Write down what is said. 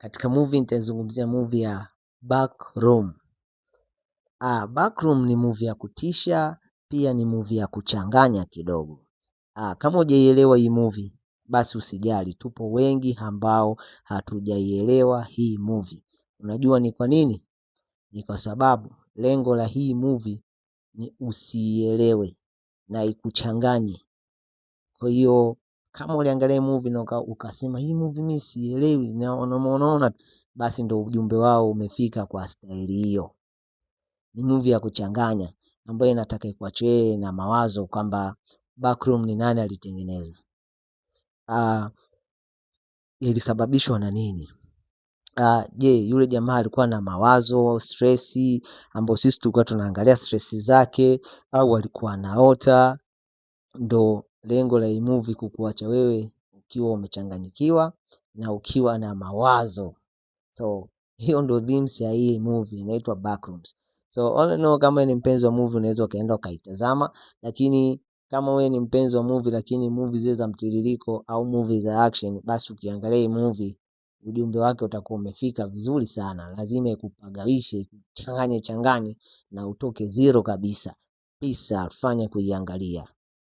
Katika movie nitazungumzia movie ya Backroom. Backroom ni movie ya kutisha, pia ni movie ya kuchanganya kidogo. Kama hujaielewa hii movie, basi usijali, tupo wengi ambao hatujaielewa hii movie. Unajua ni kwa nini? Ni kwa sababu lengo la hii movie ni usielewe na ikuchanganye. Kwa hiyo kama uliangalia movie na ukasema hii movie mimi sielewi na unaona, basi ndo ujumbe wao umefika kwa staili hiyo. Ni movie ya kuchanganya ambayo inataka ikuachie na mawazo kwamba Backroom ni nani alitengeneza. Ilisababishwa na nini? Je, yule jamaa alikuwa na mawazo, stressi ambayo sisi tulikuwa tunaangalia stressi zake, au alikuwa anaota? Ndo lengo la hii movie, kukuacha wewe ukiwa umechanganyikiwa na ukiwa na mawazo. So hiyo ndo themes ya hii movie, inaitwa Backrooms. So all in all, kama ni mpenzi wa movie unaweza ukaenda ukaitazama, lakini kama wewe ni mpenzi wa movie lakini movie zile za mtiririko au movie za action, basi ukiangalia hii movie ujumbe wake utakuwa umefika vizuri sana. Lazima ikupagawishe, changanye na utoke zero kabisa. Pisa fanya kuiangalia.